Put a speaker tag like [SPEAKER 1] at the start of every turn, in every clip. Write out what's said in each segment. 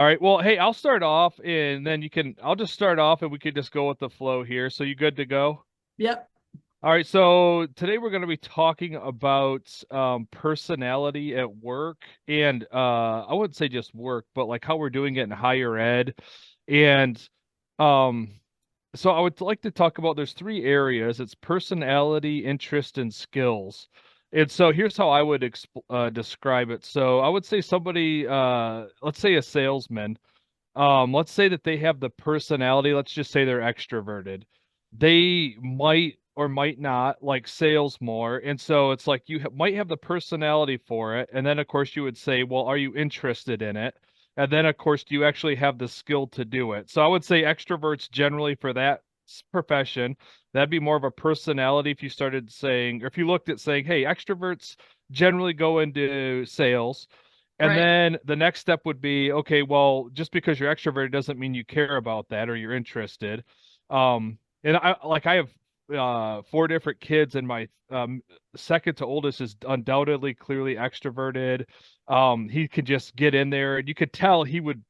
[SPEAKER 1] All right. Well, hey, I'll start off and then I'll just start off and we could just go with the flow here. So you good to go?
[SPEAKER 2] Yep.
[SPEAKER 1] All right. So today we're going to be talking about personality at work and I wouldn't say just work, but like how we're doing it in higher ed. And um, so I would like to talk about there's three areas. It's personality, interest, and skills. And so here's how I would describe it. So I would say somebody, let's say a salesman. Let's say that they have the personality, let's just say they're extroverted. They might or might not like sales more. And so it's like you might have the personality for it. And then, of course, you would say, well, are you interested in it? And then, of course, do you actually have the skill to do it? So I would say extroverts generally for that profession, that'd be more of a personality if you started saying, or if you looked at saying, hey, extroverts generally go into sales. And
[SPEAKER 2] Right.
[SPEAKER 1] then the next step would be, okay, well, just because you're extroverted doesn't mean you care about that or you're interested. And I have four different kids, and my second to oldest is undoubtedly clearly extroverted. He could just get in there, and you could tell he would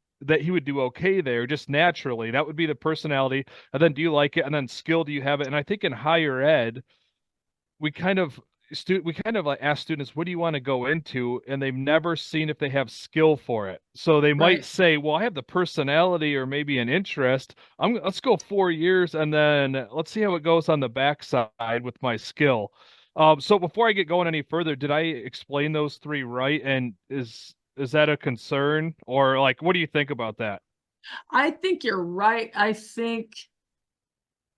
[SPEAKER 1] do okay there just naturally. That would be the personality. And then do you like it? And then skill, do you have it? And I think in higher ed, we kind of we kind of like ask students, what do you want to go into, and they've never seen if they have skill for it. So they might
[SPEAKER 2] Right.
[SPEAKER 1] say, well, I have the personality or maybe an interest. Let's go 4 years and then let's see how it goes on the backside with my skill. So before I get going any further, did I explain those three right? And is that a concern, or like what do you think about that?
[SPEAKER 2] I think you're right.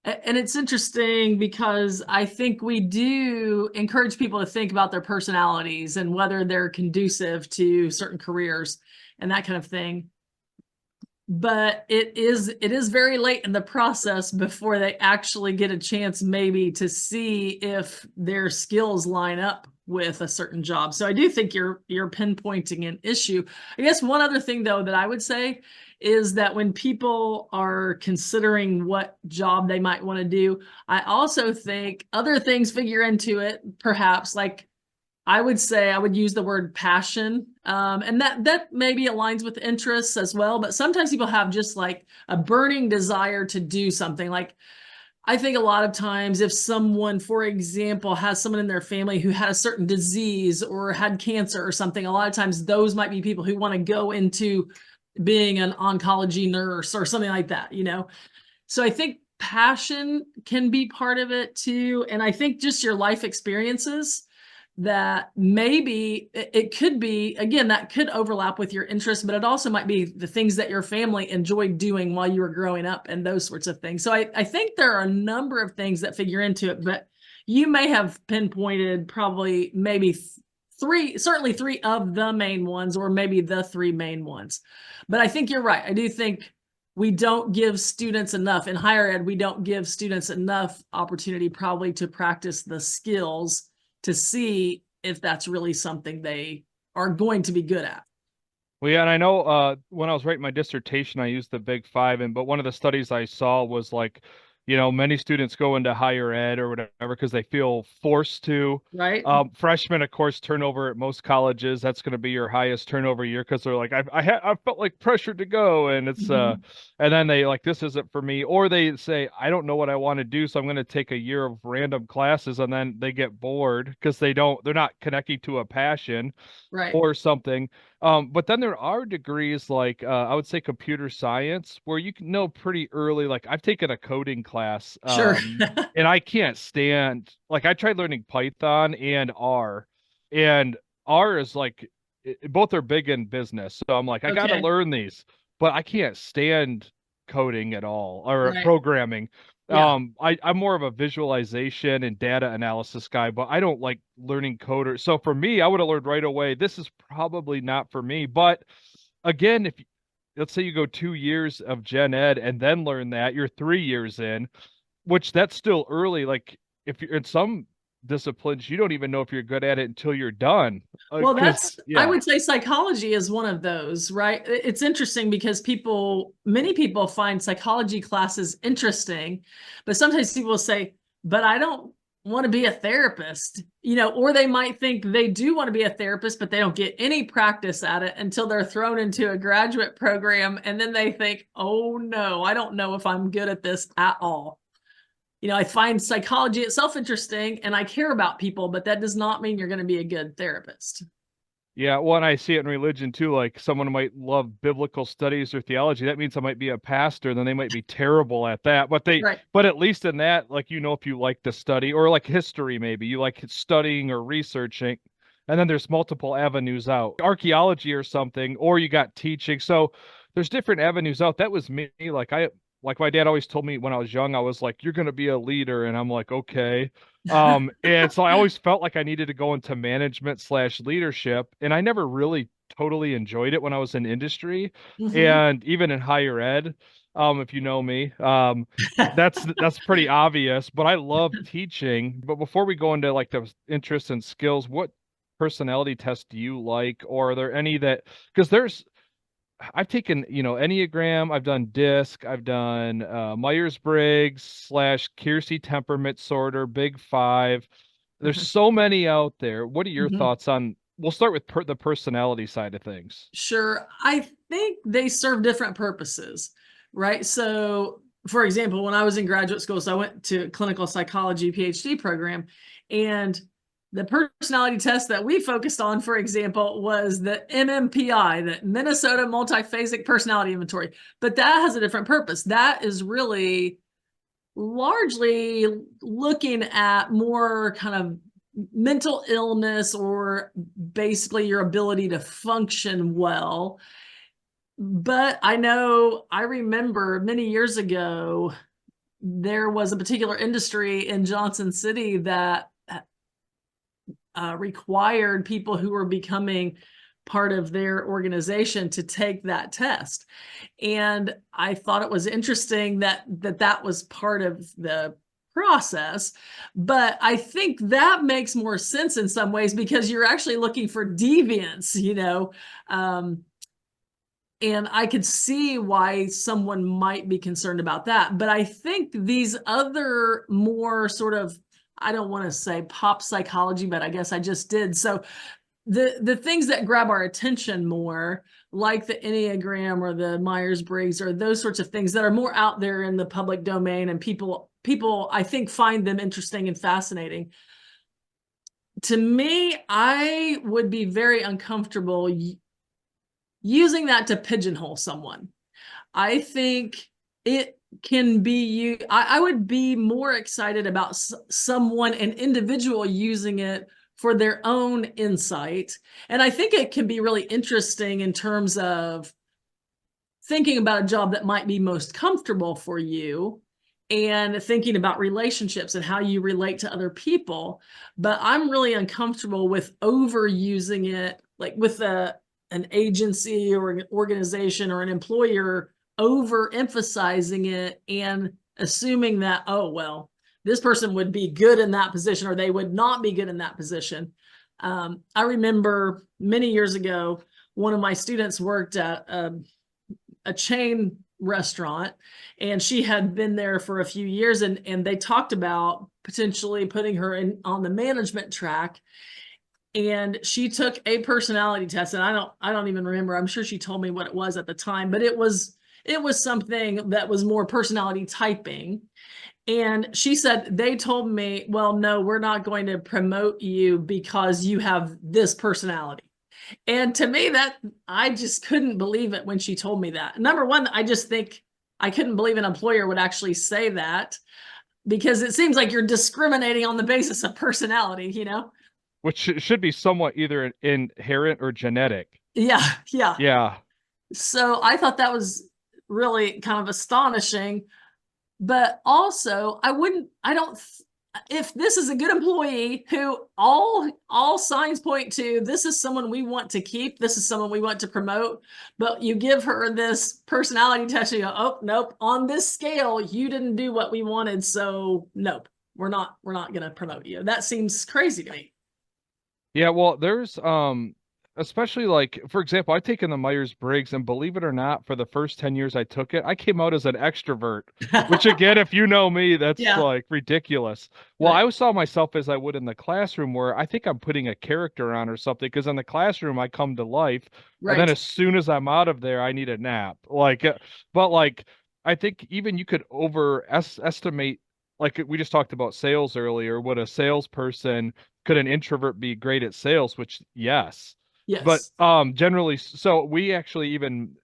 [SPEAKER 2] And it's interesting because I think we do encourage people to think about their personalities and whether they're conducive to certain careers and that kind of thing. But it is very late in the process before they actually get a chance maybe to see if their skills line up with a certain job. So I do think you're pinpointing an issue. I guess one other thing though that I would say is that when people are considering what job they might want to do, I also think other things figure into it, perhaps like I would say I would use the word passion, and that maybe aligns with interests as well. But sometimes people have just like a burning desire to do something. Like I think a lot of times, if someone, for example, has someone in their family who had a certain disease or had cancer or something, a lot of times those might be people who want to go into being an oncology nurse or something like that. So I think passion can be part of it too, and I think just your life experiences that maybe it could be, again, that could overlap with your interests, but it also might be the things that your family enjoyed doing while you were growing up and those sorts of things. So I think there are a number of things that figure into it, but you may have pinpointed probably maybe three, certainly three of the main ones, or maybe the three main ones. But I think you're right. I do think we don't give students enough in higher ed. We don't give students enough opportunity probably to practice the skills to see if that's really something they are going to be good at.
[SPEAKER 1] Well, yeah, and I know when I was writing my dissertation, I used the Big Five, and but one of the studies I saw was like, many students go into higher ed or whatever because they feel forced to.
[SPEAKER 2] Right.
[SPEAKER 1] Freshmen, of course, turnover at most colleges, that's going to be your highest turnover year because they're like, I felt like pressured to go, and it's
[SPEAKER 2] Mhm.
[SPEAKER 1] and then they like this isn't for me, or they say I don't know what I want to do, so I'm going to take a year of random classes, and then they get bored because they're not connecting to a passion
[SPEAKER 2] Right.
[SPEAKER 1] or something. But then there are degrees like I would say computer science where you can know pretty early. Like I've taken a coding class,
[SPEAKER 2] Sure.
[SPEAKER 1] and I can't stand like I tried learning Python and R is like both are big in business. So I'm like, I gotta
[SPEAKER 2] Okay.
[SPEAKER 1] learn these, but I can't stand coding at all or
[SPEAKER 2] Right.
[SPEAKER 1] programming.
[SPEAKER 2] Yeah.
[SPEAKER 1] I'm more of a visualization and data analysis guy, but I don't like learning coder. So for me, I would have learned right away, this is probably not for me. But again, if let's say you go 2 years of gen ed and then learn that, you're 3 years in, which that's still early. Like if you're in some disciplines, you don't even know if you're good at it until you're done.
[SPEAKER 2] Well,
[SPEAKER 1] Because
[SPEAKER 2] I
[SPEAKER 1] yeah.
[SPEAKER 2] would say psychology is one of those, right? It's interesting because many people find psychology classes interesting, but sometimes people say, but I don't want to be a therapist, or they might think they do want to be a therapist, but they don't get any practice at it until they're thrown into a graduate program. And then they think, oh no, I don't know if I'm good at this at all. I find psychology itself interesting and I care about people, but that does not mean you're going to be a good therapist.
[SPEAKER 1] Yeah, well, and I see it in religion too. Like someone might love biblical studies or theology. That means I might be a pastor, then they might be terrible at that.
[SPEAKER 2] Right.
[SPEAKER 1] But at least in that, like, if you like to study or like history, maybe you like studying or researching, and then there's multiple avenues out, archaeology or something, or you got teaching. So there's different avenues out. That was me. Like my dad always told me when I was young, I was like, you're going to be a leader. And I'm like, okay. And so I always felt like I needed to go into management/leadership, and I never really totally enjoyed it when I was in industry
[SPEAKER 2] Mm-hmm.
[SPEAKER 1] and even in higher ed. If you know me, that's pretty obvious, but I love teaching. But before we go into like the interests and skills, what personality test do you like, or are there any that, because I've taken, Enneagram, I've done DISC, I've done Myers-Briggs / Keirsey temperament sorter, Big Five. There's so many out there. What are your
[SPEAKER 2] Mm-hmm.
[SPEAKER 1] thoughts on, we'll start with the personality side of things.
[SPEAKER 2] Sure. I think they serve different purposes, right? So, for example, when I was in graduate school, so I went to clinical psychology PhD program, and the personality test that we focused on, for example, was the MMPI, the Minnesota Multiphasic Personality Inventory. But that has a different purpose. That is really largely looking at more kind of mental illness or basically your ability to function well. But I remember many years ago, there was a particular industry in Johnson City that required people who were becoming part of their organization to take that test. And I thought it was interesting that was part of the process. But I think that makes more sense in some ways because you're actually looking for deviance, and I could see why someone might be concerned about that. But I think these other more sort of, I don't want to say pop psychology, but I guess I just did. So the things that grab our attention more, like the Enneagram or the Myers-Briggs or those sorts of things that are more out there in the public domain, and people I think find them interesting and fascinating. To me, I would be very uncomfortable using that to pigeonhole someone. I think it can be you. I would be more excited about someone, an individual, using it for their own insight. And I think it can be really interesting in terms of thinking about a job that might be most comfortable for you and thinking about relationships and how you relate to other people. But I'm really uncomfortable with overusing it, like with an agency or an organization or an employer overemphasizing it and assuming that, oh, well, this person would be good in that position or they would not be good in that position. I remember many years ago, one of my students worked at a chain restaurant, and she had been there for a few years, and they talked about potentially putting her on the management track. And she took a personality test, and I don't even remember. I'm sure she told me what it was at the time, but it was something that was more personality typing. And she said, they told me, well, no, we're not going to promote you because you have this personality. And to me, that I just couldn't believe it when she told me that. Number one, I just think I couldn't believe an employer would actually say that, because it seems like you're discriminating on the basis of personality.
[SPEAKER 1] Which should be somewhat either inherent or genetic.
[SPEAKER 2] Yeah, yeah.
[SPEAKER 1] Yeah.
[SPEAKER 2] So I thought that was really kind of astonishing. But also, I don't, if this is a good employee who all signs point to, this is someone we want to keep, this is someone we want to promote, but you give her this personality test, you go, oh, nope, on this scale, you didn't do what we wanted, so nope, we're not going to promote you. That seems crazy to me.
[SPEAKER 1] Yeah, well, especially like, for example, I've taken the Myers-Briggs, and believe it or not, for the first 10 years I took it, I came out as an extrovert, which again, if you know me, that's
[SPEAKER 2] Yeah,
[SPEAKER 1] like ridiculous. Well,
[SPEAKER 2] right,
[SPEAKER 1] I saw myself as I would in the classroom, where I think I'm putting a character on or something, because in the classroom I come to life, and then
[SPEAKER 2] right.
[SPEAKER 1] as soon as I'm out of there, I need a nap. Like, but like, I think even you could overestimate, like we just talked about sales earlier, what a salesperson, could an introvert be great at sales? Which, yes. But
[SPEAKER 2] Yes.
[SPEAKER 1] generally, so we actually even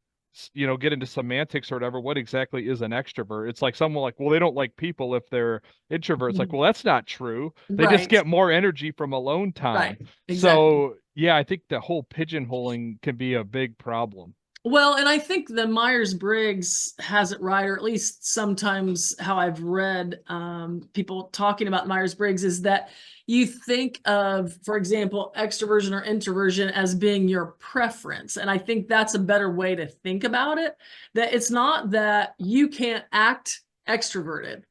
[SPEAKER 1] get into semantics or whatever. What exactly is an extrovert? It's like someone like, well, they don't like people if they're introverts. Like,
[SPEAKER 2] Mhm.
[SPEAKER 1] well, that's not true. They just
[SPEAKER 2] Right,
[SPEAKER 1] get more energy from alone time.
[SPEAKER 2] right, exactly.
[SPEAKER 1] So yeah, I think the whole pigeonholing can be a big problem.
[SPEAKER 2] Well, and I think the Myers-Briggs has it right, or at least sometimes how I've read people talking about Myers-Briggs is that you think of, for example, extroversion or introversion as being your preference. And I think that's a better way to think about it, that it's not that you can't act extroverted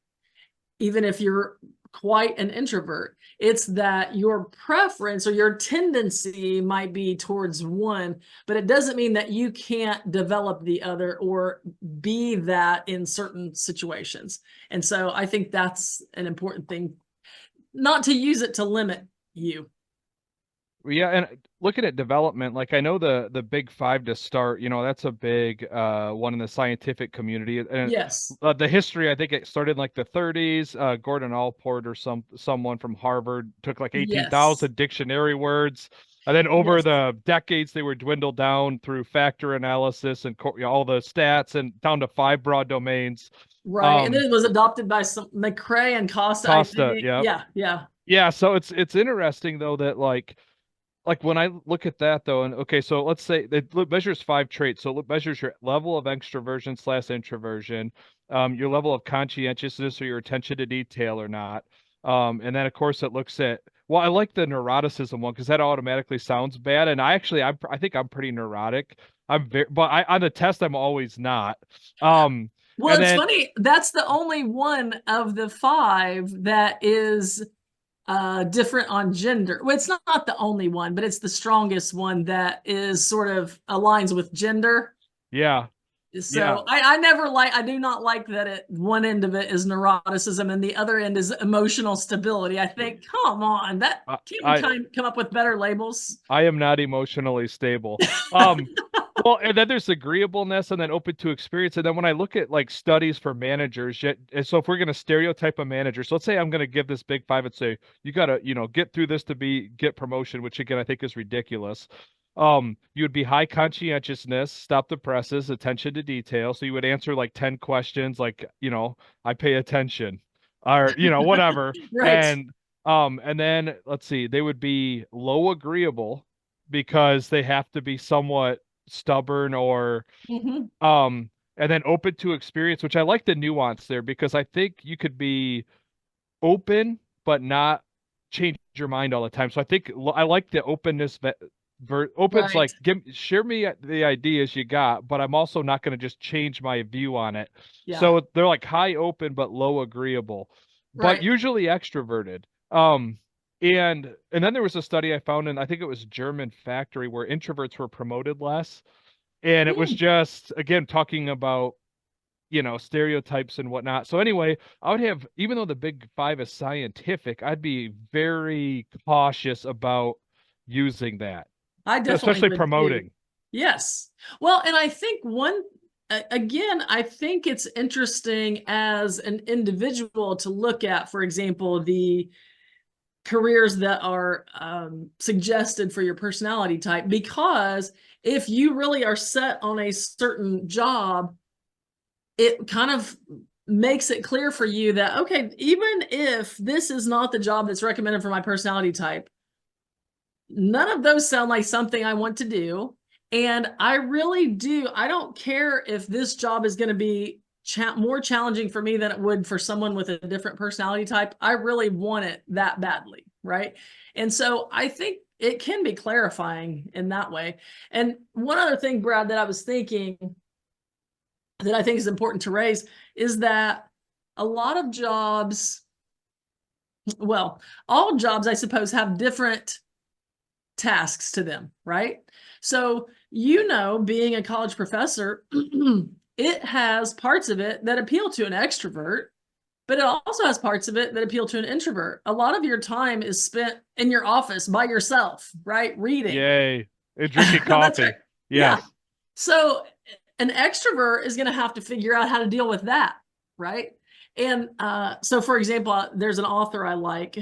[SPEAKER 2] even if you're quite an introvert. It's that your preference or your tendency might be towards one, but it doesn't mean that you can't develop the other or be that in certain situations. And so I think that's an important thing, not to use it to limit you.
[SPEAKER 1] Yeah, and looking at development, like I know the big five to start, that's a big one in the scientific community. And
[SPEAKER 2] Yes.
[SPEAKER 1] the history, I think it started in like the 30s. Gordon Allport or someone from Harvard took like
[SPEAKER 2] Yes.
[SPEAKER 1] 18,000 dictionary words. And then over
[SPEAKER 2] Yes.
[SPEAKER 1] the decades, they were dwindled down through factor analysis and all the stats and down to five broad domains.
[SPEAKER 2] Right. And then
[SPEAKER 1] Um,
[SPEAKER 2] it was adopted by some McCrae and Costa, I
[SPEAKER 1] Costa,
[SPEAKER 2] think.
[SPEAKER 1] yeah.
[SPEAKER 2] Yeah. Yeah.
[SPEAKER 1] Yeah, so it's interesting though that like when I look at that though, and okay, so let's say it measures five traits. So it measures your level of extroversion slash introversion, your level of conscientiousness or your attention to detail or not. And then of course it looks at, well, I like the neuroticism one because that automatically sounds bad. And I think I'm pretty neurotic. I'm very, but on the test I'm always not. Um,
[SPEAKER 2] Well,
[SPEAKER 1] and
[SPEAKER 2] it's
[SPEAKER 1] then
[SPEAKER 2] funny. That's the only one of the five that is different on gender. Well, it's not the only one, but it's the strongest one that is sort of aligns with gender.
[SPEAKER 1] yeah, yeah.
[SPEAKER 2] So I do not like that one end of it is neuroticism and the other end is emotional stability. I think, come on, that
[SPEAKER 1] I,
[SPEAKER 2] can't we
[SPEAKER 1] I
[SPEAKER 2] come up with better labels?
[SPEAKER 1] I am not emotionally stable. Um, well, and then there's agreeableness and then open to experience. And then when I look at like studies for managers, yet, and so if we're going to stereotype a manager, so let's say I'm going to give this big five and say, you got to, get through this to get promotion, which again, I think is ridiculous. You would be high conscientiousness, stop the presses, attention to detail. So you would answer like 10 questions, like, I pay attention or, whatever.
[SPEAKER 2] Right.
[SPEAKER 1] And then let's see, they would be low agreeable because they have to be somewhat stubborn or
[SPEAKER 2] Hmm.
[SPEAKER 1] um and then open to experience, which I like the nuance there because I think you could be open but not change your mind all the time. So I think I like the openness open's
[SPEAKER 2] Right.
[SPEAKER 1] like share me the ideas you got, but I'm also not going to just change my view on it.
[SPEAKER 2] Yeah.
[SPEAKER 1] So they're like high open but low agreeable, but
[SPEAKER 2] Right.
[SPEAKER 1] usually extroverted. And then there was a study I found, and I think it was German factory, where introverts were promoted less. And it was
[SPEAKER 2] Hmm.
[SPEAKER 1] just again talking about stereotypes and whatnot. So anyway, I would have, even though the big five is scientific, I'd be very cautious about using that,
[SPEAKER 2] I definitely
[SPEAKER 1] especially
[SPEAKER 2] would too.
[SPEAKER 1] promoting.
[SPEAKER 2] Yes. Well, and I think again, I think it's interesting as an individual to look at, for example, the careers that are suggested for your personality type, because if you really are set on a certain job, it kind of makes it clear for you that, okay, even if this is not the job that's recommended for my personality type, none of those sound like something I want to do. And I really do. I don't care if this job is going to be more challenging for me than it would for someone with a different personality type. I really want it that badly. Right. And so I think it can be clarifying in that way. And one other thing, Brad, that I was thinking that I think is important to raise is that a lot of jobs, well, all jobs, I suppose, have different tasks to them, right? So, being a college professor, it has parts of it that appeal to an extrovert, but it also has parts of it that appeal to an introvert. A lot of your time is spent in your office by yourself, right? Reading.
[SPEAKER 1] Yay. And drinking
[SPEAKER 2] That's right.
[SPEAKER 1] coffee.
[SPEAKER 2] Yeah.
[SPEAKER 1] Yes.
[SPEAKER 2] So an extrovert is going to have to figure out how to deal with that, right? And so, for example, there's an author I like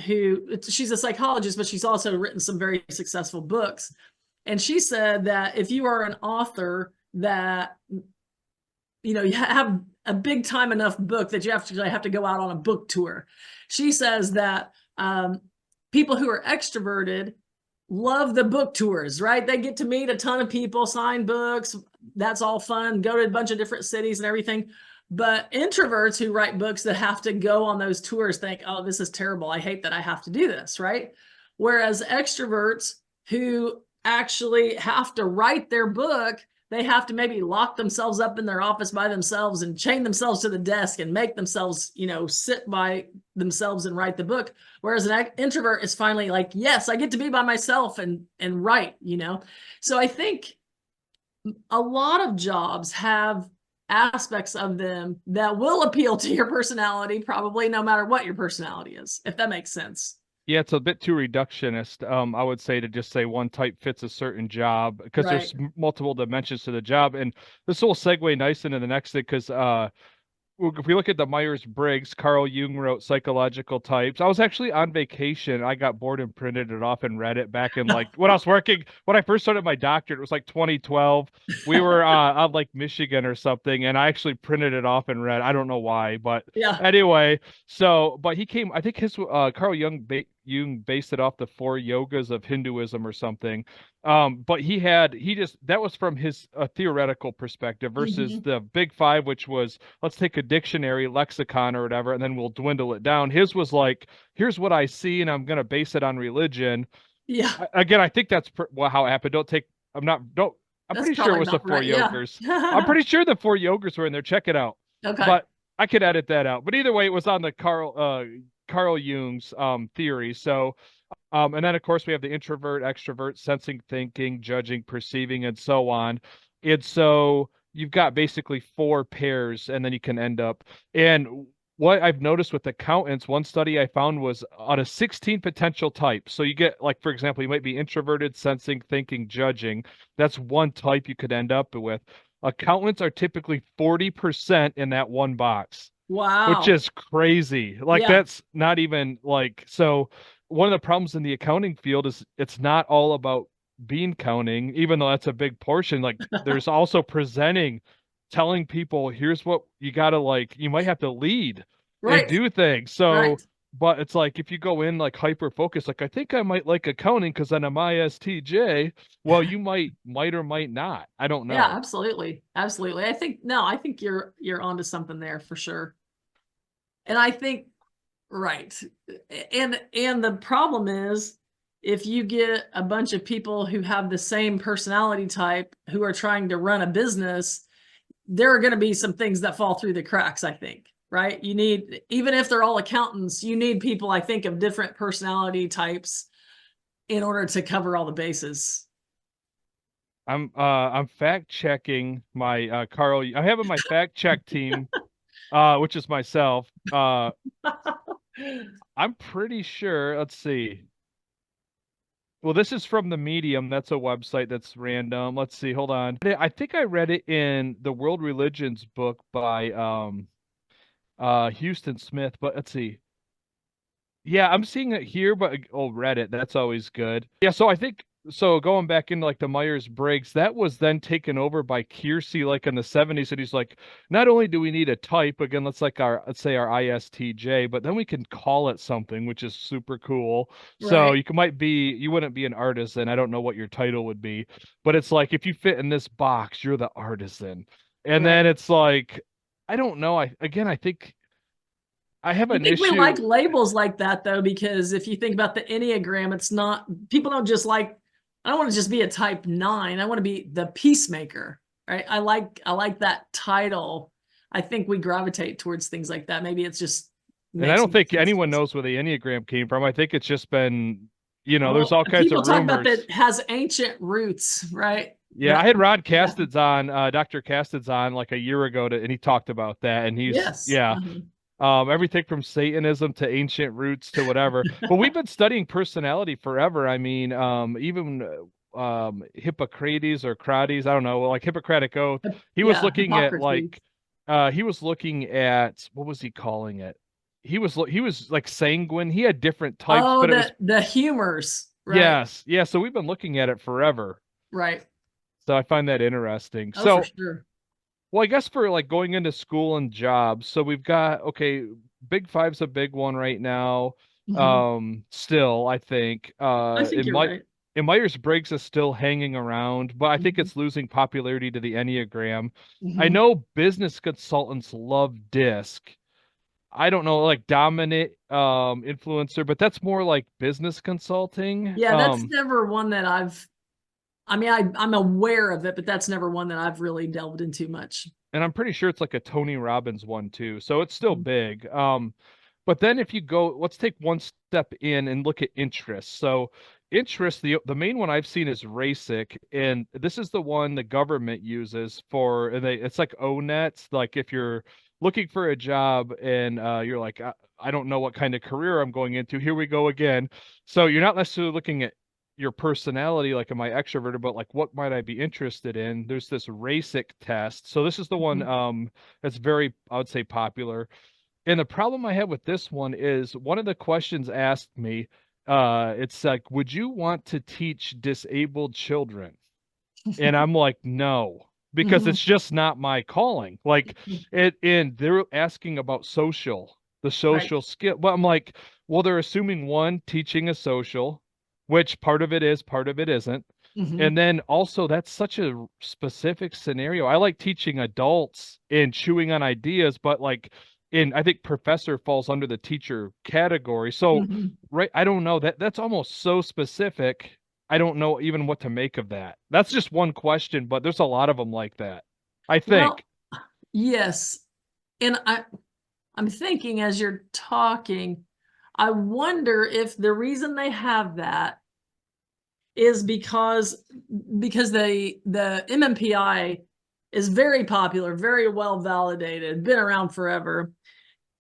[SPEAKER 2] she's a psychologist, but she's also written some very successful books. And she said that if you are an author that, you have a big time enough book that you have to go out on a book tour. She says that people who are extroverted love the book tours, right? They get to meet a ton of people, sign books. That's all fun. Go to a bunch of different cities and everything. But introverts who write books that have to go on those tours think, oh, this is terrible. I hate that I have to do this, right? Whereas extroverts who actually have to write their book, they have to maybe lock themselves up in their office by themselves and chain themselves to the desk and make themselves, sit by themselves and write the book. Whereas an introvert is finally like, yes, I get to be by myself and write, So I think a lot of jobs have aspects of them that will appeal to your personality, probably no matter what your personality is, if that makes sense.
[SPEAKER 1] Yeah, it's a bit too reductionist, I would say, to just say one type fits a certain job, because
[SPEAKER 2] Right.
[SPEAKER 1] there's multiple dimensions to the job. And this will segue nice into the next thing, because if we look at the Myers-Briggs, Carl Jung wrote Psychological Types. I was actually on vacation. I got bored and printed it off and read it back in like when I was working, when I first started my doctorate, it was like 2012. We were on like Michigan or something, and I actually printed it off and read. I don't know why, but
[SPEAKER 2] Yeah.
[SPEAKER 1] anyway, but he came, I think his Carl Jung based it off the four yogas of Hinduism or something. But that was from his theoretical perspective versus
[SPEAKER 2] Mm-hmm.
[SPEAKER 1] the big five, which was, let's take a dictionary, lexicon, or whatever, and then we'll dwindle it down. His was like, here's what I see, and I'm going to base it on religion.
[SPEAKER 2] Yeah.
[SPEAKER 1] Again, I think that's how it happened. I'm
[SPEAKER 2] That's
[SPEAKER 1] pretty sure it
[SPEAKER 2] probably
[SPEAKER 1] was the
[SPEAKER 2] about
[SPEAKER 1] four
[SPEAKER 2] right. Yeah.
[SPEAKER 1] yogurts. I'm pretty sure the four yogurts were in there. Check it out.
[SPEAKER 2] Okay.
[SPEAKER 1] But I could edit that out. But either way, it was on the Carl Jung's theory. So and then of course we have the introvert, extrovert, sensing, thinking, judging, perceiving, and so on. And so you've got basically four pairs, and then you can end up. And what I've noticed with accountants, one study I found was out of 16 potential types. So you get, like, for example, you might be introverted, sensing, thinking, judging. That's one type you could end up with. Accountants are typically 40% in that one box, which
[SPEAKER 2] Wow.
[SPEAKER 1] is crazy. Like,
[SPEAKER 2] Yeah.
[SPEAKER 1] that's not even like, so one of the problems in the accounting field is it's not all about bean counting, even though that's a big portion. Like, there's also presenting, telling people, here's what you gotta, like, you might have to lead and
[SPEAKER 2] Right.
[SPEAKER 1] do things.
[SPEAKER 2] Right.
[SPEAKER 1] So, but it's like if you go in like hyper focused, like I think I might like accounting because then I'm ISTJ. Well, you might or might not. I don't
[SPEAKER 2] Yeah,
[SPEAKER 1] know.
[SPEAKER 2] absolutely. Absolutely. I think you're onto something there for sure. And I think right. And the problem is if you get a bunch of people who have the same personality type who are trying to run a business, there are going to be some things that fall through the cracks, I think, right? You need, even if they're all accountants, you need people, I think, of different personality types in order to cover all the bases.
[SPEAKER 1] I'm fact checking my Carl. I have my fact check team, which is myself. I'm pretty sure. Let's see. Well, this is from the Medium. That's a website that's random. Let's see. Hold on. I think I read it in the World Religions book by Houston Smith, but let's see. Yeah, I'm seeing it here, but oh, Reddit, that's always good. Yeah, so I think, so going back into like the Myers-Briggs, that was then taken over by Kiersey like in the 70s, and he's like, not only do we need a type, again, let's say our ISTJ, but then we can call it something, which is super cool. So
[SPEAKER 2] Right.
[SPEAKER 1] you wouldn't be an artisan. I don't know what your title would be, but it's like if you fit in this box, you're the artisan. And then
[SPEAKER 2] Right.
[SPEAKER 1] it's like, I don't know. I think I have
[SPEAKER 2] I
[SPEAKER 1] an
[SPEAKER 2] think we like
[SPEAKER 1] issue.
[SPEAKER 2] labels like that though, because if you think about the Enneagram, it's not, people don't just like, I don't want to just be a type 9. I want to be the peacemaker, right? I like that title. I think we gravitate towards things like that. Maybe it's just
[SPEAKER 1] And I
[SPEAKER 2] makes
[SPEAKER 1] don't
[SPEAKER 2] more
[SPEAKER 1] think
[SPEAKER 2] sense to
[SPEAKER 1] anyone
[SPEAKER 2] us.
[SPEAKER 1] knows where the Enneagram came from. I think it's just been there's all kinds
[SPEAKER 2] People
[SPEAKER 1] of
[SPEAKER 2] talk about
[SPEAKER 1] rumors.
[SPEAKER 2] that has ancient roots, right?
[SPEAKER 1] Yeah, I
[SPEAKER 2] That
[SPEAKER 1] had Rod
[SPEAKER 2] yeah.
[SPEAKER 1] Castids on, Dr. Castids on like a year ago and he talked about that. And
[SPEAKER 2] Yes.
[SPEAKER 1] yeah, everything from Satanism to ancient roots to whatever. But we've been studying personality forever. I mean, even Hippocrates or Crates, I don't know, like Hippocratic Oath. He was
[SPEAKER 2] Yeah,
[SPEAKER 1] looking at
[SPEAKER 2] Hippocrates.
[SPEAKER 1] like, he was looking at what was he calling it? He was like sanguine. He had different types,
[SPEAKER 2] Oh,
[SPEAKER 1] but it was
[SPEAKER 2] the humors, right?
[SPEAKER 1] yes, yeah. So we've been looking at it forever.
[SPEAKER 2] Right.
[SPEAKER 1] So I find that interesting.
[SPEAKER 2] Oh, for
[SPEAKER 1] So,
[SPEAKER 2] sure.
[SPEAKER 1] well, I guess for like going into school and jobs, so we've got okay, Big Five's a big one right now.
[SPEAKER 2] Hmm.
[SPEAKER 1] Still, I think.
[SPEAKER 2] I think you're right.
[SPEAKER 1] And Myers-Briggs is still hanging around, but I think
[SPEAKER 2] Hmm.
[SPEAKER 1] it's losing popularity to the Enneagram. I
[SPEAKER 2] Hmm.
[SPEAKER 1] know business consultants love DISC. I don't know, like dominant influencer, but that's more like business consulting.
[SPEAKER 2] Yeah, that's never one that I mean, I'm aware of it, but that's never one that I've really delved into much.
[SPEAKER 1] And I'm pretty sure it's like a Tony Robbins one too. So it's still big. But then if you go, let's take one step in and look at interests. So interest, the main one I've seen is RASIC, and this is the one the government uses for it's like ONET. Like if you're looking for a job and you're like, I don't know what kind of career I'm going into. Here we go again. So you're not necessarily looking at your personality, like am I extroverted, but like what might I be interested in? There's this RASIC test. So this is the one
[SPEAKER 2] Mhm.
[SPEAKER 1] that's very, I would say, popular. And the problem I have with this one is one of the questions asked me, it's like, would you want to teach disabled children? And I'm like, no, because
[SPEAKER 2] Mhm.
[SPEAKER 1] it's just not my calling. Like it, and they're asking about the
[SPEAKER 2] Right.
[SPEAKER 1] social skill. But I'm like, well, they're assuming one, teaching a social, which part of it is, part of it isn't.
[SPEAKER 2] Hmm.
[SPEAKER 1] And then also that's such a specific scenario. I like teaching adults and chewing on ideas, but like in I think professor falls under the teacher category. So
[SPEAKER 2] Hmm.
[SPEAKER 1] right, I don't know that's almost so specific. I don't know even what to make of that. That's just one question, but there's a lot of them like that. I
[SPEAKER 2] Well,
[SPEAKER 1] think.
[SPEAKER 2] yes. And I'm thinking as you're talking, I wonder if the reason they have that is because the MMPI is very popular, very well validated, been around forever.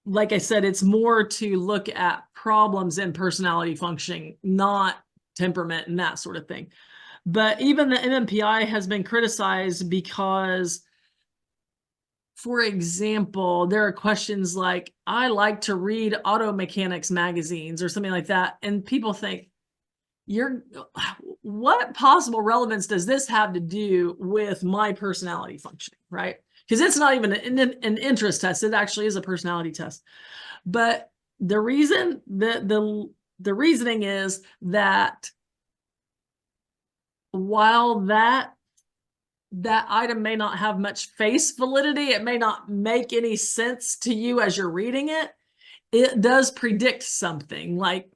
[SPEAKER 2] Like I said, it's more to look at problems in personality functioning, not temperament and that sort of thing. But even the MMPI has been criticized because, for example, there are questions like, I like to read auto mechanics magazines or something like that. And people think, you're what possible relevance does this have to do with my personality functioning, right? Because it's not even an interest test. It actually is a personality test. But the reason the reasoning is that while that item may not have much face validity, it may not make any sense to you as you're reading it, it does predict something. Like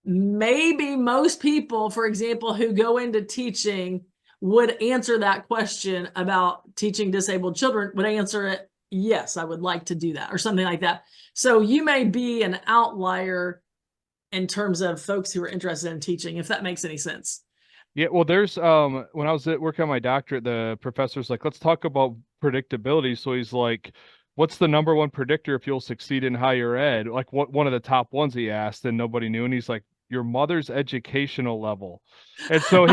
[SPEAKER 2] maybe most people, for example, who go into teaching would answer that question about teaching disabled children, would answer it, yes, I would like to do that, or something like that. So you may be an outlier in terms of folks who are interested in teaching, if that makes any sense.
[SPEAKER 1] Yeah, well, there's when I was working on my doctorate, the professor's like, let's talk about predictability. So he's like, what's the number one predictor if you'll succeed in higher ed? Like what one of the top ones he asked and nobody knew. And he's like, your mother's educational level. And so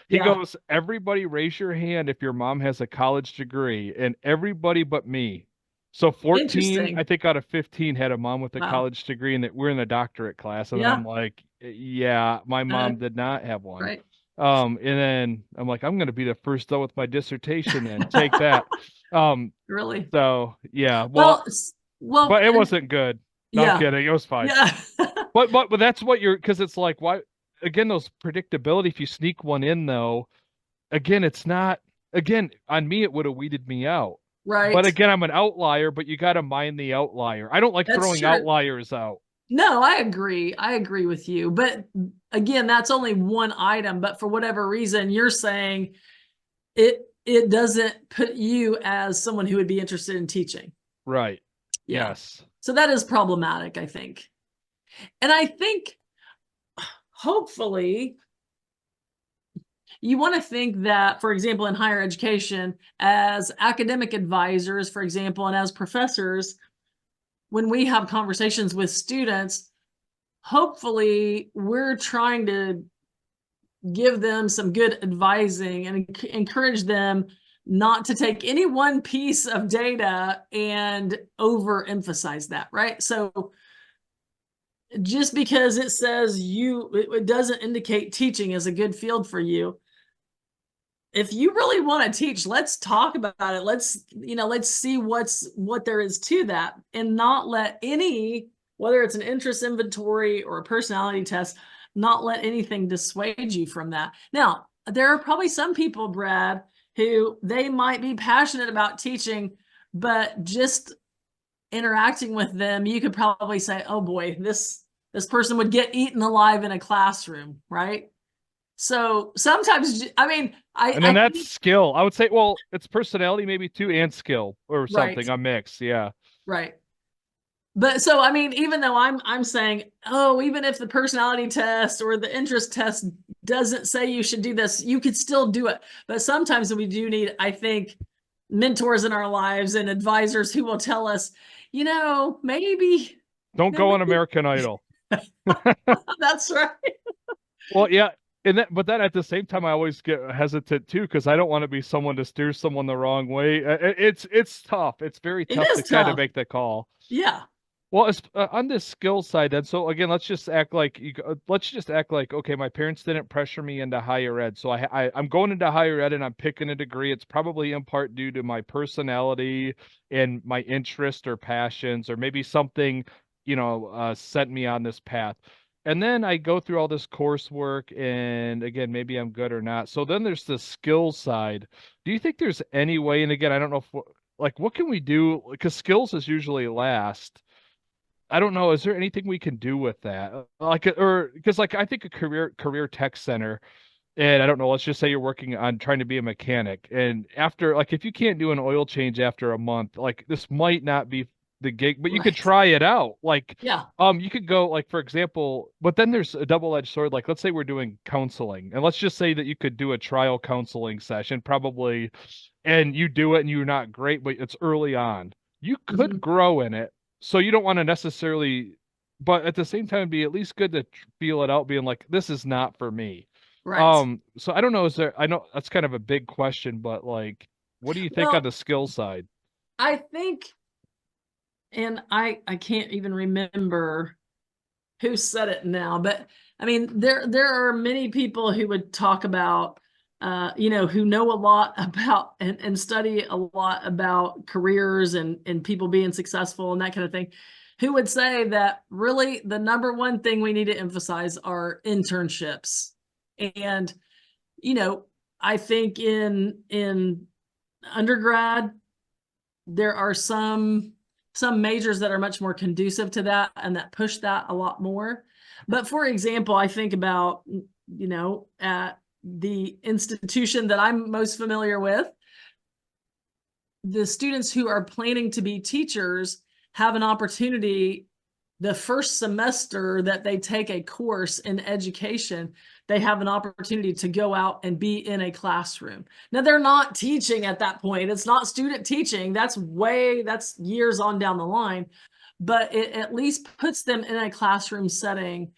[SPEAKER 2] Yeah,
[SPEAKER 1] everybody raise your hand if your mom has a college degree, and everybody but me. So 14, I
[SPEAKER 2] interesting.
[SPEAKER 1] think out of 15 had a mom with a
[SPEAKER 2] Wow.
[SPEAKER 1] college degree, and that we're in the doctorate class. And then I'm
[SPEAKER 2] Yeah.
[SPEAKER 1] like, yeah, my
[SPEAKER 2] Uh,
[SPEAKER 1] mom did not have one.
[SPEAKER 2] right.
[SPEAKER 1] And then I'm like, I'm gonna be the first done with my dissertation and take that. Um,
[SPEAKER 2] Really?
[SPEAKER 1] so yeah, well,
[SPEAKER 2] Well, well,
[SPEAKER 1] but it
[SPEAKER 2] and
[SPEAKER 1] wasn't good. No, I'm
[SPEAKER 2] yeah,
[SPEAKER 1] kidding. It was fine.
[SPEAKER 2] yeah.
[SPEAKER 1] But that's what you're because it's like why again those predictability. If you sneak one in though, again, it's not again on me it would have weeded me out. But
[SPEAKER 2] Right.
[SPEAKER 1] again, I'm an outlier, but you got to mind the outlier. I don't like
[SPEAKER 2] That's
[SPEAKER 1] throwing
[SPEAKER 2] true.
[SPEAKER 1] outliers out.
[SPEAKER 2] No, I agree. I agree with you. But again, that's only one item. But for whatever reason, you're saying it doesn't put you as someone who would be interested in teaching.
[SPEAKER 1] Right.
[SPEAKER 2] Yeah.
[SPEAKER 1] Yes.
[SPEAKER 2] So that is problematic, I think. And I think hopefully you want to think that, for example, in higher education, as academic advisors, for example, and as professors, when we have conversations with students, hopefully we're trying to give them some good advising and encourage them not to take any one piece of data and overemphasize that, right? So just because it says it doesn't indicate teaching is a good field for you. If you really want to teach, let's talk about it. Let's see what there is to that, and not let any, whether it's an interest inventory or a personality test, not let anything dissuade you from that. Now, there are probably some people, Brad, who they might be passionate about teaching, but just interacting with them, you could probably say, oh boy, this person would get eaten alive in a classroom, right? So sometimes, I mean,
[SPEAKER 1] And then
[SPEAKER 2] I
[SPEAKER 1] that's
[SPEAKER 2] think,
[SPEAKER 1] skill. I would say, well, it's personality maybe too, and skill or
[SPEAKER 2] right,
[SPEAKER 1] something, a mix. Yeah.
[SPEAKER 2] right. But so, I mean, even though I'm saying, oh, even if the personality test or the interest test doesn't say you should do this, you could still do it. But sometimes we do need, I think, mentors in our lives and advisors who will tell us, maybe,
[SPEAKER 1] Don't go on
[SPEAKER 2] maybe
[SPEAKER 1] American Idol.
[SPEAKER 2] that's right.
[SPEAKER 1] Well, yeah. But then at the same time, I always get hesitant too, because I don't want to be someone to steer someone the wrong way. It's tough. It's very
[SPEAKER 2] It
[SPEAKER 1] tough
[SPEAKER 2] is
[SPEAKER 1] to kind of
[SPEAKER 2] tough.
[SPEAKER 1] make the call.
[SPEAKER 2] Yeah.
[SPEAKER 1] Well, on this skill side, then. So again, let's just act like, okay, my parents didn't pressure me into higher ed, so I'm going into higher ed and I'm picking a degree. It's probably in part due to my personality and my interest or passions, or maybe something, sent me on this path. And then I go through all this coursework, and again, maybe I'm good or not. So then there's the skill side. Do you think there's any way? And again, I don't know if like what can we do? Because skills is usually last. I don't know. Is there anything we can do with that? Or because like I think a career tech center, and I don't know. Let's just say you're working on trying to be a mechanic, and after like if you can't do an oil change after a month, like this might not be the gig, but you could
[SPEAKER 2] Right.
[SPEAKER 1] try it out. Like,
[SPEAKER 2] Yeah.
[SPEAKER 1] you could go like for example, but then there's a double-edged sword. Like let's say we're doing counseling, and let's just say that you could do a trial counseling session, probably, and you do it and you're not great, but it's early on. You could
[SPEAKER 2] Mhm.
[SPEAKER 1] grow in it. So you don't want to necessarily, but at the same time, it'd be at least good to feel it out, being like, this is not for me.
[SPEAKER 2] Right.
[SPEAKER 1] So I don't know, I know that's kind of a big question, but like, what do you think on
[SPEAKER 2] Well,
[SPEAKER 1] the skill side?
[SPEAKER 2] I think, and I can't even remember who said it now, but I mean, there are many people who would talk about, who know a lot about and study a lot about careers and people being successful and that kind of thing, who would say that really the number one thing we need to emphasize are internships. And, you know, I think in undergrad, there are some majors that are much more conducive to that and that push that a lot more. But for example, I think about, at the institution that I'm most familiar with, the students who are planning to be teachers have an opportunity the first semester that they take a course in education, they have an opportunity to go out and be in a classroom. Now, they're not teaching at that point. It's not student teaching. That's years on down the line, but it at least puts them in a classroom setting,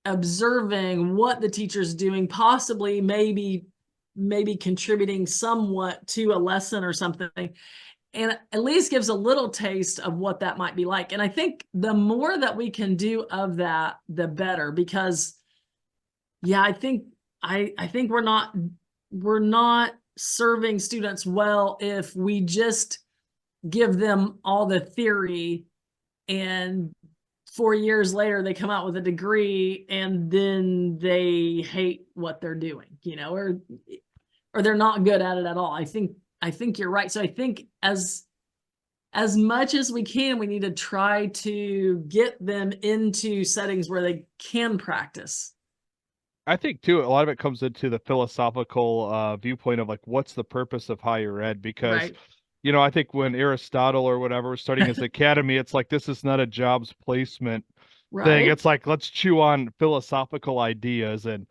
[SPEAKER 2] observing what the teacher's doing, possibly maybe contributing somewhat to a lesson or something, and at least gives a little taste of what that might be like. And I think the more that we can do of that, the better, because yeah, I think we're not serving students well if we just give them all the theory and 4 years later they come out with a degree and then they hate what they're doing, or they're not good at it at all. I think you're right. So I think as much as we can, we need to try to get them into settings where they can practice.
[SPEAKER 1] I think too, a lot of it comes into the philosophical viewpoint of like, what's the purpose of higher ed? Because,
[SPEAKER 2] Right.
[SPEAKER 1] I think when Aristotle or whatever was starting his academy, it's like this is not a jobs placement thing.
[SPEAKER 2] Right.
[SPEAKER 1] It's like let's chew on philosophical ideas, and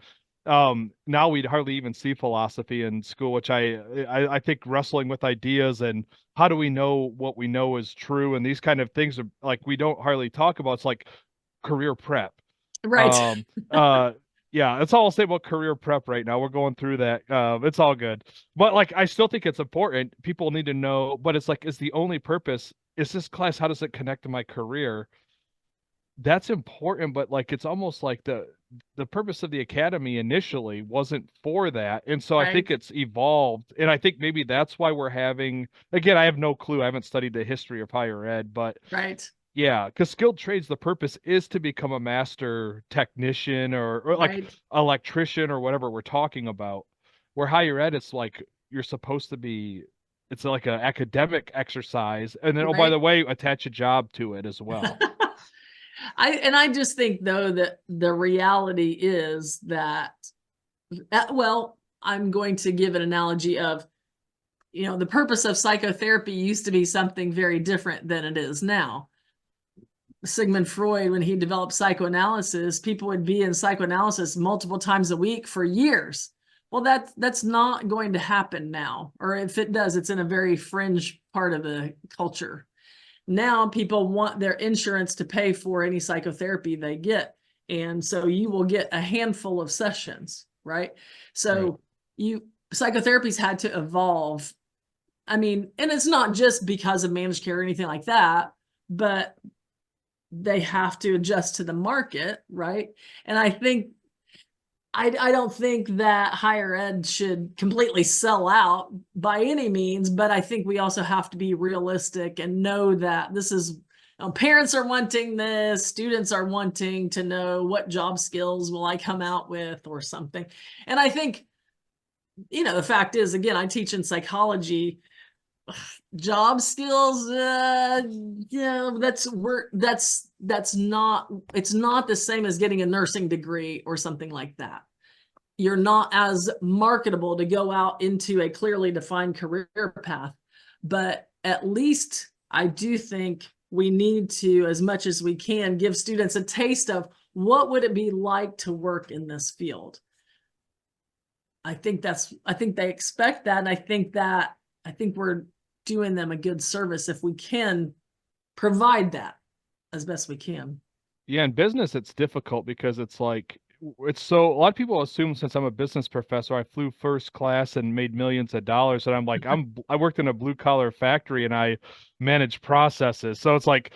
[SPEAKER 1] now we'd hardly even see philosophy in school, which I think wrestling with ideas and how do we know what we know is true and these kind of things are like we don't hardly talk about. It's like career prep.
[SPEAKER 2] Right.
[SPEAKER 1] Um yeah, that's all I'll say about career prep right now. We're going through that. It's all good. But like I still think it's important. People need to know, but it's like is the only purpose is this class, how does it connect to my career? That's important, but like it's almost like the purpose of the academy initially wasn't for that. And so I
[SPEAKER 2] Right.
[SPEAKER 1] think it's evolved. And I think maybe that's why we're having, again, I have no clue. I haven't studied the history of higher ed, but
[SPEAKER 2] Right.
[SPEAKER 1] yeah, because skilled trades, the purpose is to become a master technician or like
[SPEAKER 2] Right.
[SPEAKER 1] electrician or whatever we're talking about. Where higher ed, it's like you're supposed to be, it's like an academic exercise. And then, oh, by the
[SPEAKER 2] Right.
[SPEAKER 1] way, attach a job to it as well.
[SPEAKER 2] I just think though that the reality is that well, I'm going to give an analogy of, the purpose of psychotherapy used to be something very different than it is now. Sigmund Freud, when he developed psychoanalysis, people would be in psychoanalysis multiple times a week for years. Well, that's not going to happen now, or if it does, it's in a very fringe part of the culture. Now people want their insurance to pay for any psychotherapy they get. And so you will get a handful of sessions, right?
[SPEAKER 1] Right.
[SPEAKER 2] So you psychotherapies had to evolve. I mean, and it's not just because of managed care or anything like that, but they have to adjust to the market, right? And I don't think that higher ed should completely sell out by any means, but I think we also have to be realistic and know that this is, parents are wanting this, students are wanting to know what job skills will I come out with or something. And I think, the fact is, again, I teach in psychology. Job skills, that's not, it's not the same as getting a nursing degree or something like that. You're not as marketable to go out into a clearly defined career path. But at least I do think we need to, as much as we can, give students a taste of what would it be like to work in this field. I think they expect that. And I think we're doing them a good service if we can provide that as best we can.
[SPEAKER 1] Yeah, in business, it's difficult because it's like it's so a lot of people assume since I'm a business professor, I flew first class and made millions of dollars, and I'm like I worked in a blue collar factory and I manage processes. So it's like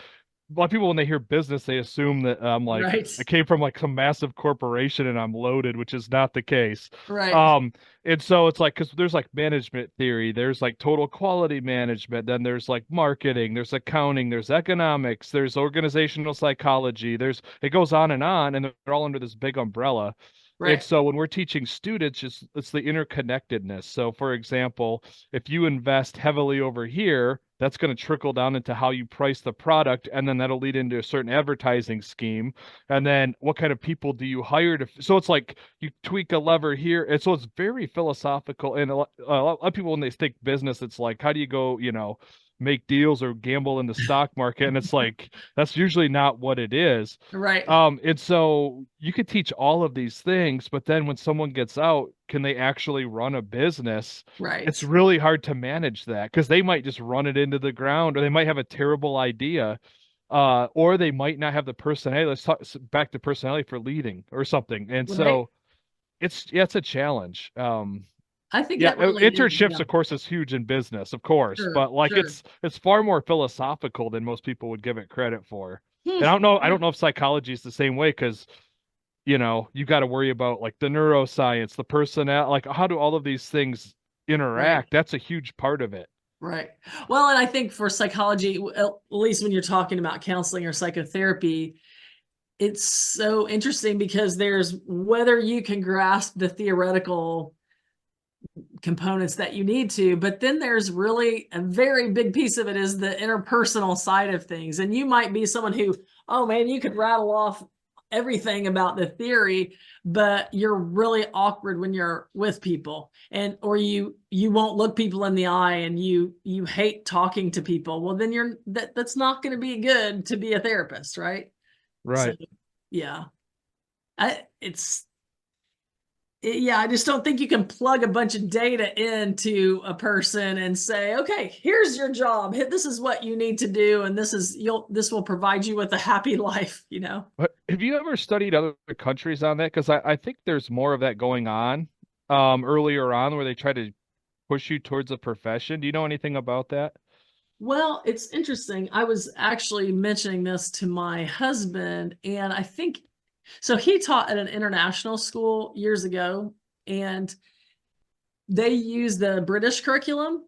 [SPEAKER 1] a lot of people when they hear business, they assume that I'm like
[SPEAKER 2] Right.
[SPEAKER 1] I came from like some massive corporation and I'm loaded, which is not the case.
[SPEAKER 2] Right.
[SPEAKER 1] Um, and so it's like because there's like management theory, there's like total quality management, then there's like marketing, there's accounting, there's economics, there's organizational psychology, there's it goes on, and they're all under this big umbrella. And
[SPEAKER 2] Right.
[SPEAKER 1] so when we're teaching students, just it's the interconnectedness. So for example, if you invest heavily over here, that's going to trickle down into how you price the product, and then that'll lead into a certain advertising scheme. And then what kind of people do you hire to? So it's like you tweak a lever here, and so it's very philosophical. And a lot of people when they think business, it's like how do you go, make deals or gamble in the stock market? And it's like that's usually not what it is.
[SPEAKER 2] Right.
[SPEAKER 1] And so you could teach all of these things, but then when someone gets out, can they actually run a business? It's
[SPEAKER 2] Right.
[SPEAKER 1] really hard to manage that because they might just run it into the ground or they might have a terrible idea. Or they might not have the personality. Let's talk back to personality for leading or something. And
[SPEAKER 2] Right.
[SPEAKER 1] so it's a challenge.
[SPEAKER 2] I think
[SPEAKER 1] Yeah,
[SPEAKER 2] it really is.
[SPEAKER 1] internships,
[SPEAKER 2] Yeah.
[SPEAKER 1] of course, is huge in business, of course,
[SPEAKER 2] Sure.
[SPEAKER 1] but like
[SPEAKER 2] Sure.
[SPEAKER 1] it's far more philosophical than most people would give it credit for.
[SPEAKER 2] Hmm.
[SPEAKER 1] And I
[SPEAKER 2] Yeah.
[SPEAKER 1] don't know if psychology is the same way because you got to worry about like the neuroscience, the personnel, like how do all of these things
[SPEAKER 2] Right.
[SPEAKER 1] interact? That's a huge part of it.
[SPEAKER 2] Right. Well, and I think for psychology, at least when you're talking about counseling or psychotherapy, it's so interesting because there's whether you can grasp the theoretical components that you need to, but then there's really a very big piece of it is the interpersonal side of things. And you might be someone who, oh man, you could rattle off everything about the theory, but you're really awkward when you're with people, and or you won't look people in the eye, and you hate talking to people. Well, then that's not going to be good to be a therapist, right? So
[SPEAKER 1] Right.
[SPEAKER 2] yeah, it's yeah, I just don't think you can plug a bunch of data into a person and say, okay, here's your job. This is what you need to do, and this will provide you with a happy life, you know?
[SPEAKER 1] But have you ever studied other countries on that? Because I think there's more of that going on earlier on where they try to push you towards a profession. Do you know anything about that?
[SPEAKER 2] Well, it's interesting. I was actually mentioning this to my husband, and I think so. He taught at an international school years ago, and they use the British curriculum.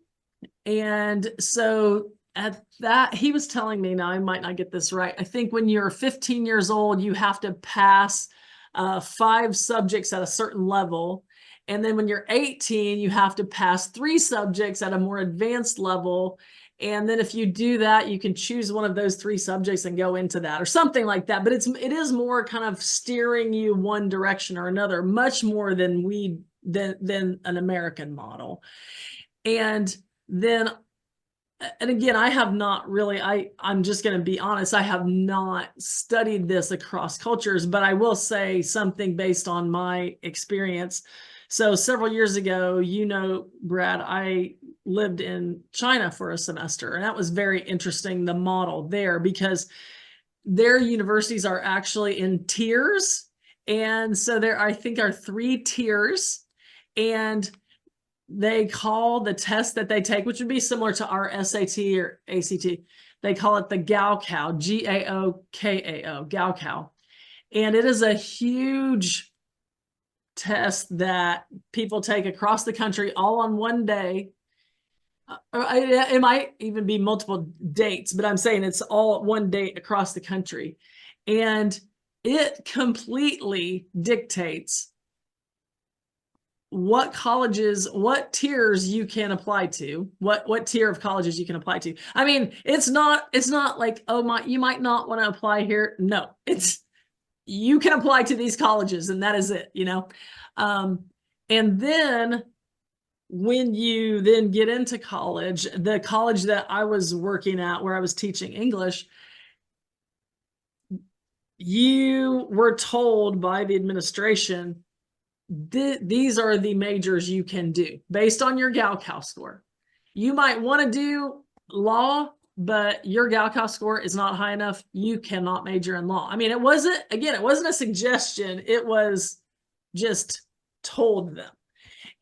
[SPEAKER 2] And so at that, he was telling me, now I might not get this right. I think when you're 15 years old, you have to pass 5 subjects at a certain level. And then when you're 18, you have to pass 3 subjects at a more advanced level. And then if you do that, you can choose one of those 3 subjects and go into that or something like that. But it is more kind of steering you one direction or another, much more than an American model. And then and again, I have not really, I'm just going to be honest, I have not studied this across cultures, but I will say something based on my experience. So several years ago, you know, Brad, I lived in China for a semester, and that was very interesting, the model there, because their universities are actually in tiers. And so there, I think, are 3 tiers. And they call the test that they take, which would be similar to our SAT or ACT, they call it the Gaokao, Gaokao, Gaokao. And it is a huge test that people take across the country all on one day. It might even be multiple dates, but I'm saying it's all at one date across the country. And it completely dictates what colleges, what tiers you can apply to, what tier of colleges you can apply to. I mean, it's not like, oh my, you might not want to apply here. No, it's you can apply to these colleges and that is it, you know. And then when you then get into college, the college that I was working at where I was teaching English, you were told by the administration, these are the majors you can do based on your Gaokao score. You might want to do law, but your Gaokao score is not high enough. You cannot major in law. I mean, it wasn't a suggestion. It was just told them.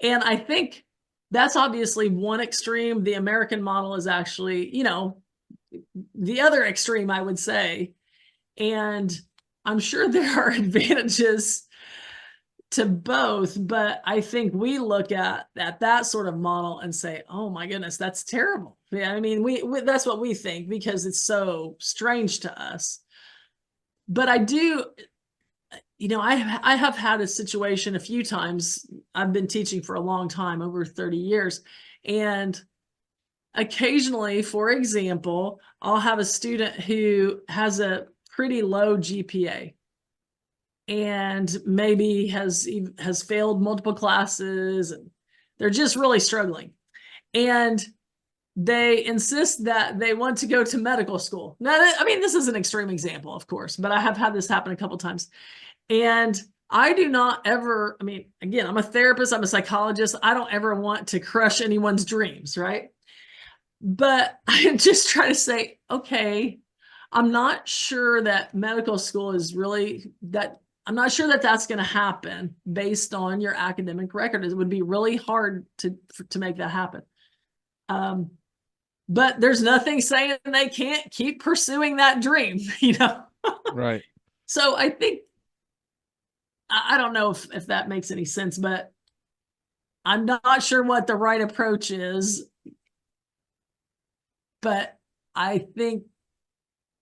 [SPEAKER 2] And I think that's obviously one extreme. The American model is actually, you know, the other extreme, I would say. And I'm sure there are advantages to both, but I think we look at that sort of model and say, oh my goodness, that's terrible. Yeah, I mean, we that's what we think because it's so strange to us. But I do, you know, I have had a situation a few times. I've been teaching for a long time, over 30 years, and occasionally, for example, I'll have a student who has a pretty low GPA and maybe has failed multiple classes, and they're just really struggling. And they insist that they want to go to medical school. Now, I mean, this is an extreme example, of course, but I have had this happen a couple of times. And I do not ever, I mean, again, I'm a therapist, I'm a psychologist. I don't ever want to crush anyone's dreams, right? But I just try to say, okay, I'm not sure that medical school is really that. I'm not sure that that's going to happen based on your academic record. It would be really hard to make that happen. But there's nothing saying they can't keep pursuing that dream, you know?
[SPEAKER 1] Right.
[SPEAKER 2] So I think, I don't know if that makes any sense, but I'm not sure what the right approach is. But I think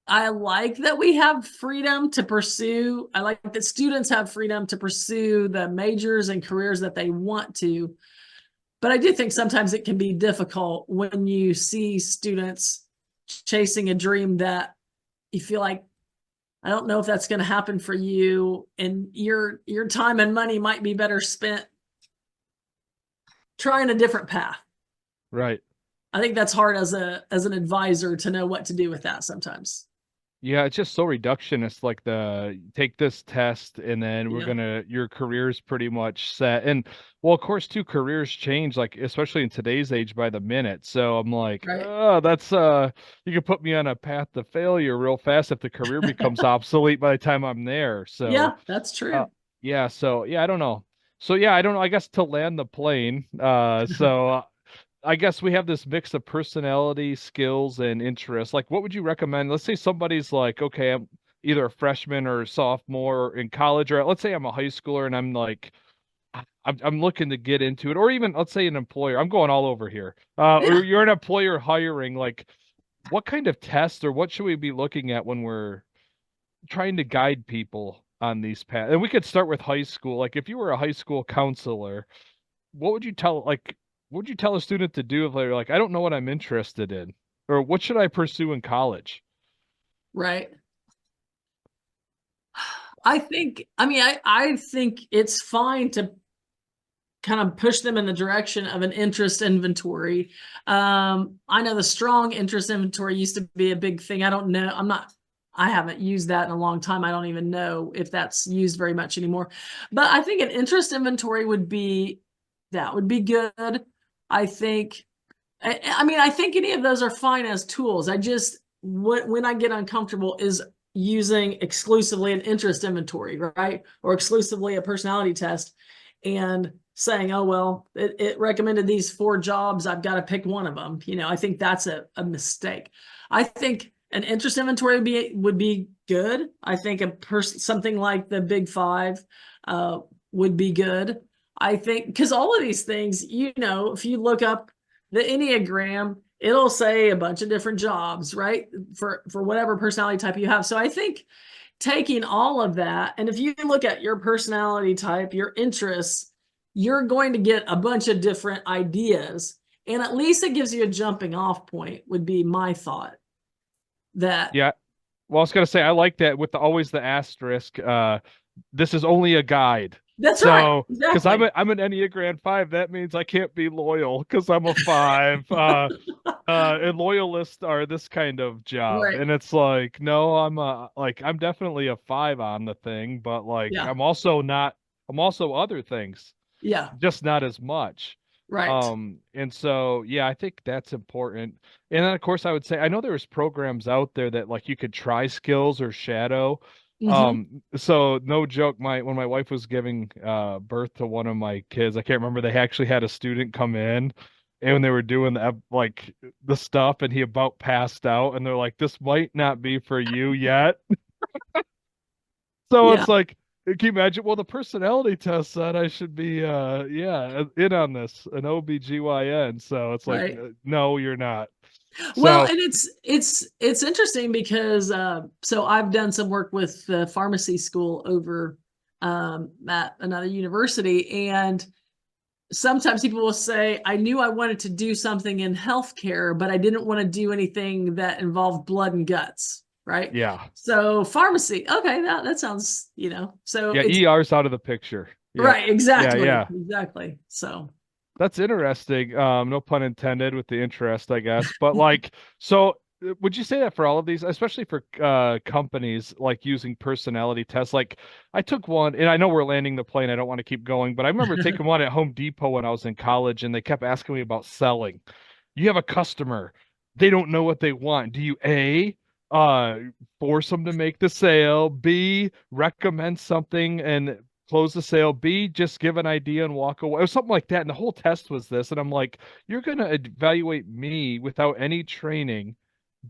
[SPEAKER 2] I like that we have freedom to pursue. I like that students have freedom to pursue the majors and careers that they want to. But I do think sometimes it can be difficult when you see students chasing a dream that you feel like, I don't know if that's going to happen for you, and your time and money might be better spent trying a different path.
[SPEAKER 1] Right.
[SPEAKER 2] I think that's hard as an advisor to know what to do with that sometimes.
[SPEAKER 1] Yeah, it's just so reductionist, like the take this test and then
[SPEAKER 2] Yeah.
[SPEAKER 1] your career's pretty much set. And well, of course, too, careers change, like especially in today's age by the minute. So I'm like,
[SPEAKER 2] Right.
[SPEAKER 1] that's you can put me on a path to failure real fast if the career becomes obsolete by the time I'm there. So
[SPEAKER 2] Yeah, that's
[SPEAKER 1] uh
[SPEAKER 2] true.
[SPEAKER 1] yeah, so yeah, I don't know. So yeah, I don't know. I guess to land the plane. I guess we have this mix of personality, skills, and interests. Like, what would you recommend? Let's say somebody's like, okay, I'm either a freshman or a sophomore in college, or let's say I'm a high schooler and I'm like, I'm looking to get into it, or even let's say an employer. I'm going all over here. Or
[SPEAKER 2] Yeah.
[SPEAKER 1] you're an employer hiring. Like, what kind of test or what should we be looking at when we're trying to guide people on these paths? And we could start with high school. Like, if you were a high school counselor, what would you tell what would you tell a student to do if they're like, I don't know what I'm interested in, or what should I pursue in college?
[SPEAKER 2] Right. I think it's fine to kind of push them in the direction of an interest inventory. I know the strong interest inventory used to be a big thing. I don't know. I haven't used that in a long time. I don't even know if that's used very much anymore. But I think an interest inventory that would be good. I think, I think any of those are fine as tools. When I get uncomfortable is using exclusively an interest inventory, right? Or exclusively a personality test and saying, oh, well, it recommended these 4 jobs. I've got to pick one of them. I think that's a mistake. I think an interest inventory would be good. I think something like the Big Five would be good. I think because all of these things, if you look up the Enneagram, it'll say a bunch of different jobs, right? For whatever personality type you have. So I think taking all of that, and if you look at your personality type, your interests, you're going to get a bunch of different ideas. And at least it gives you a jumping off point, would be my thought. That
[SPEAKER 1] Yeah, well, I was gonna say I like that with always the asterisk. This is only a guide.
[SPEAKER 2] that's right.
[SPEAKER 1] So, because
[SPEAKER 2] Exactly.
[SPEAKER 1] I'm an Enneagram 5, that means I can't be loyal because I'm a 5. And loyalists are this kind of job,
[SPEAKER 2] Right.
[SPEAKER 1] and it's like, no, I'm definitely a 5 on the thing, but like
[SPEAKER 2] Yeah.
[SPEAKER 1] I'm also not. I'm also other things,
[SPEAKER 2] Yeah.
[SPEAKER 1] just not as much.
[SPEAKER 2] Right.
[SPEAKER 1] And so yeah, I think that's important. And then of course I would say I know there's programs out there that like you could try skills or shadow.
[SPEAKER 2] Mm-hmm.
[SPEAKER 1] So no joke, my when my wife was giving birth to one of my kids, I can't remember, they actually had a student come in and when they were doing the stuff and he about passed out and they're like, this might not be for you yet. So
[SPEAKER 2] Yeah.
[SPEAKER 1] it's like, can you imagine? Well, the personality test said I should be, yeah, in on this, an OBGYN. So it's like,
[SPEAKER 2] Right.
[SPEAKER 1] no, you're not.
[SPEAKER 2] Well,
[SPEAKER 1] So,
[SPEAKER 2] and it's interesting because so I've done some work with the pharmacy school over at another university, and sometimes people will say, I knew I wanted to do something in healthcare, but I didn't want to do anything that involved blood and guts, right?
[SPEAKER 1] yeah,
[SPEAKER 2] So pharmacy, okay, that sounds, so
[SPEAKER 1] yeah,
[SPEAKER 2] it's
[SPEAKER 1] ER's out of the picture. Yep.
[SPEAKER 2] right,
[SPEAKER 1] Yeah,
[SPEAKER 2] exactly,
[SPEAKER 1] yeah.
[SPEAKER 2] exactly. So
[SPEAKER 1] That's interesting. No pun intended with the interest, I guess. But like, so would you say that for all of these, especially for companies like using personality tests? Like I took one and I know we're landing the plane. I don't want to keep going, but I remember taking one at Home Depot when I was in college and they kept asking me about selling. You have a customer, they don't know what they want. Do you A, uh, force them to make the sale, B, recommend something and close the sale, B, just give an idea and walk away, or something like that? And the whole test was this. And I'm like, you're gonna evaluate me without any training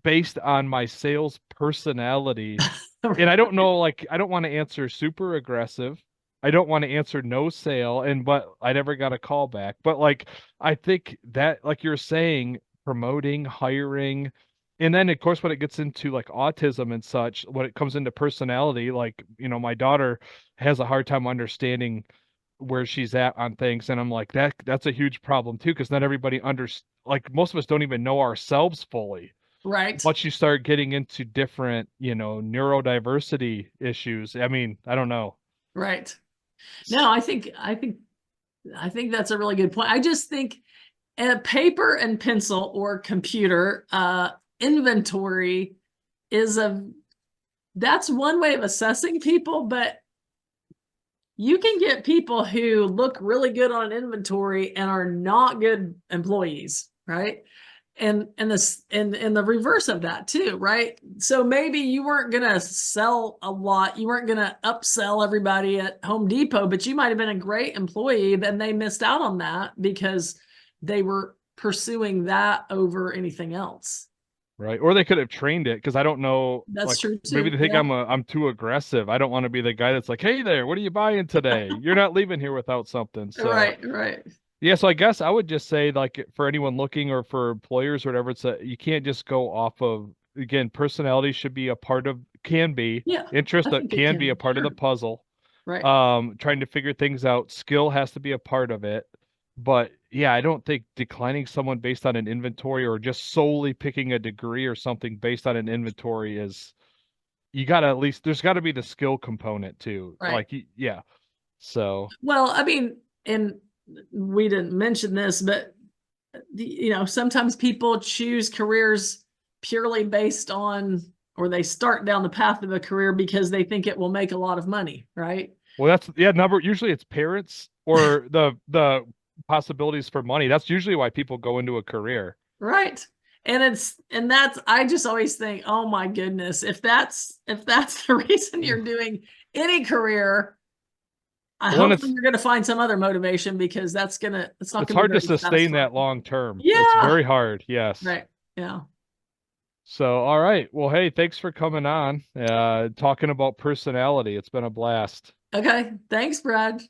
[SPEAKER 1] based on my sales personality. And I don't know, like, I don't want to answer super aggressive. I don't want to answer no sale, but I never got a call back. But like, I think that, like you're saying, promoting, hiring, and then of course when it gets into like autism and such, when it comes into personality, like, my daughter has a hard time understanding where she's at on things, and I'm like, that's a huge problem too, because not everybody like most of us don't even know ourselves fully.
[SPEAKER 2] right,
[SPEAKER 1] Once you start getting into different, neurodiversity issues, I mean, I don't know.
[SPEAKER 2] right. No, I think that's a really good point. I just think a paper and pencil or computer inventory is a that's one way of assessing people, but you can get people who look really good on an inventory and are not good employees, right? And this and the reverse of that too, right? So maybe you weren't gonna sell a lot, you weren't gonna upsell everybody at Home Depot, but you might have been a great employee, then they missed out on that because they were pursuing that over anything else.
[SPEAKER 1] Right. Or they could have trained it because I don't know,
[SPEAKER 2] That's
[SPEAKER 1] like
[SPEAKER 2] true
[SPEAKER 1] maybe
[SPEAKER 2] too.
[SPEAKER 1] they think
[SPEAKER 2] Yeah.
[SPEAKER 1] I'm too aggressive. I don't want to be the guy that's like, "Hey there, what are you buying today? You're not leaving here without something." So,
[SPEAKER 2] Right, right.
[SPEAKER 1] yeah, so I guess I would just say like for anyone looking or for employers or whatever, it's you can't just go off of again, personality should be a part of can be
[SPEAKER 2] Yeah,
[SPEAKER 1] interest
[SPEAKER 2] I
[SPEAKER 1] that
[SPEAKER 2] think it
[SPEAKER 1] can be a
[SPEAKER 2] can.
[SPEAKER 1] part of the
[SPEAKER 2] Sure.
[SPEAKER 1] puzzle.
[SPEAKER 2] Right.
[SPEAKER 1] Trying to figure things out. Skill has to be a part of it. But yeah, I don't think declining someone based on an inventory or just solely picking a degree or something based on an inventory is you gotta at least there's gotta be the skill component too.
[SPEAKER 2] Right.
[SPEAKER 1] Like yeah. So
[SPEAKER 2] Well, I mean, and we didn't mention this, but sometimes people choose careers purely based on, or they start down the path of a career because they think it will make a lot of money, right?
[SPEAKER 1] well that's yeah, number usually it's parents or the possibilities for money. That's usually why people go into a career.
[SPEAKER 2] Right. And that's I just always think, oh my goodness, if that's the reason you're doing any career, I
[SPEAKER 1] Well, and
[SPEAKER 2] hopefully you're gonna find some other motivation because it's not
[SPEAKER 1] it's
[SPEAKER 2] gonna be
[SPEAKER 1] hard to
[SPEAKER 2] very
[SPEAKER 1] sustain
[SPEAKER 2] satisfying.
[SPEAKER 1] that long term. It's
[SPEAKER 2] Yeah.
[SPEAKER 1] very hard, yes.
[SPEAKER 2] Right. Yeah.
[SPEAKER 1] So, all right. Well, hey, thanks for coming on, talking about personality. It's been a blast.
[SPEAKER 2] Okay. Thanks, Brad.